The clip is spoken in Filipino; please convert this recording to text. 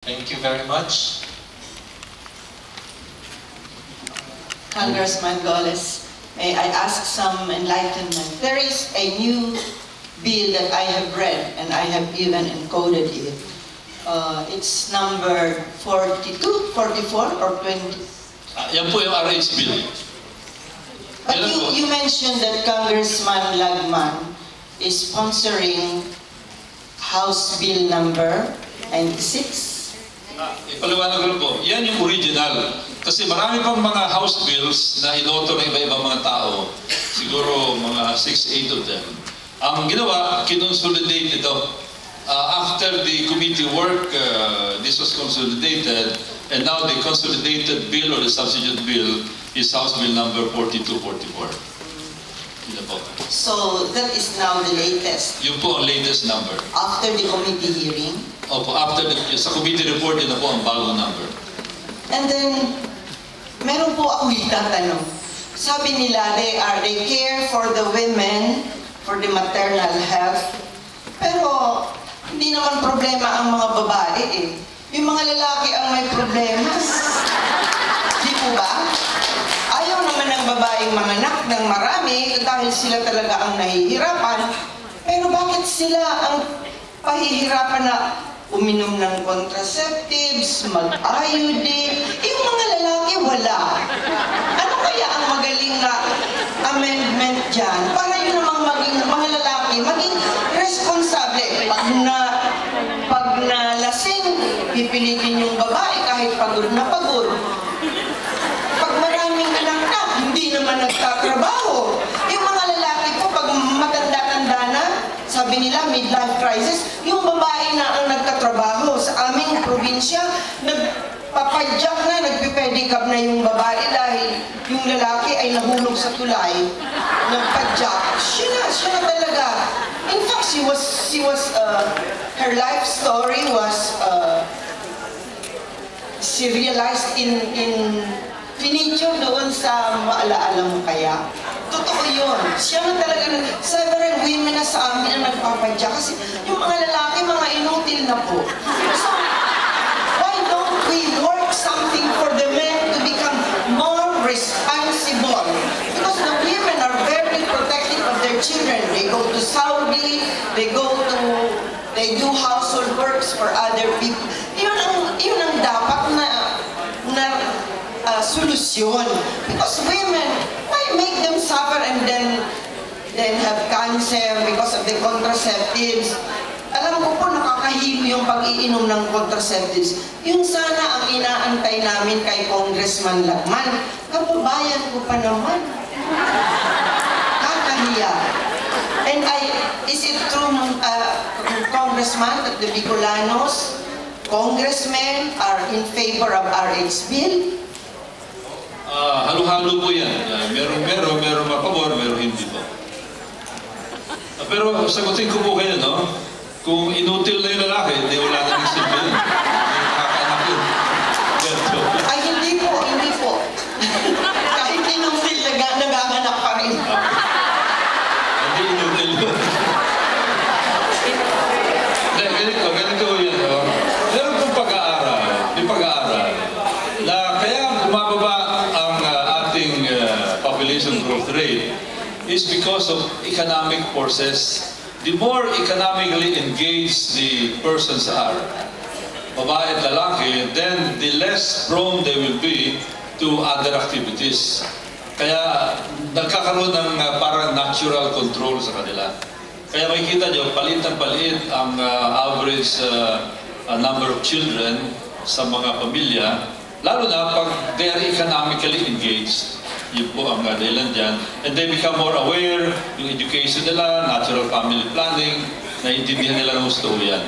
Thank you very much. Congressman Goles, may I ask some enlightenment? There is a new bill that I have read and I have even encoded it. It's number 42, 44, or 20. Yan po yung RH bill. But you mentioned that Congressman Lagman is sponsoring House Bill number 96. Ipaliwanag ko po, yan yung original. Kasi marami pang mga house bills na inoto ng iba-ibang mga tao. Siguro mga 6-8 of them. Ang ginawa, kinonsolidate ito. After the committee work, this was consolidated. And now the consolidated bill or the substitute bill is House Bill number 4244. Yun po. So that is now the latest. Yun po ang latest number. After the committee hearing. Opo, sa committee report, yun na po ang bagong number. And then, meron po ako itatanong. Sabi nila, they care for the women, for the maternal health. Pero, hindi naman problema ang mga babae eh. Yung mga lalaki ang may problema. Di po ba? Ayaw naman ng babaeng manganak ng marami dahil sila talaga ang nahihirapan. Pero bakit sila ang pahihirapan na uminom ng contraceptives, mag-IUD? Yung mga lalaki, wala. Ano kaya ang magaling na amendment dyan? Para yun namang maging, mga lalaki, maging responsable. Pag nalasing, pipilitin yung babae kahit pagod na pagod. Pag maraming anak na, hindi naman nagtatrabaho. Yung mga lalaki po, pag matanda-tanda na, sabi nila midlife crisis, yung babae na ang nagtatrabaho. Sa aming probinsya, nagpapadyak na, nagpipedicab na yung babae dahil yung lalaki ay nahulog sa tulay. Nagpadyak. Siya na talaga. In fact, her life story was serialized in feature doon sa Maalaala Mo Kaya. Totoo yun. Siya na talaga, several women na sa amin ang nagpapadya kasi yung mga lalaki, mga inutil na po. So, why don't we work something for the men to become more responsible? Because the women are very protective of their children. They go to Saudi, they do household works for other people. Yun ang dapat na solusyon. Because women, why make them suffer and then have cancer because of the contraceptives? Alam ko po, nakakahilo yung pag-iinom ng contraceptives. Yung sana ang inaantay namin kay Congressman Lagman. Kababayan ko pa naman. Kakahiya. And is it true, Congressman, that the Bicolanos, congressmen are in favor of RH bill? Halo-halo po yan. Meron mapabor, meron hindi po. Pero sagutin ko po kayo, no? Kung inutil na yung lalaki, hindi wala na ng silbi yun. Nakakaanak yun. Ay, hindi po. Kahit inutil, nagaganap pa rin. Hindi inutil yun. Ganito yan. Meron pong pag-aaral. May pag-aaral. Na kaya bumababa ang ating population growth rate is because of economic forces. The more economically engaged the persons are, babae at lalaki, then the less prone they will be to other activities. Kaya nagkakaroon ng parang natural control sa kanila. Kaya makikita nyo, palit ang average number of children sa mga pamilya, lalo na pag they are economically engaged. Yun po ang dahilan dyan. And they become more aware, yung education nila, natural family planning, naiintindihan nila ng gusto yan.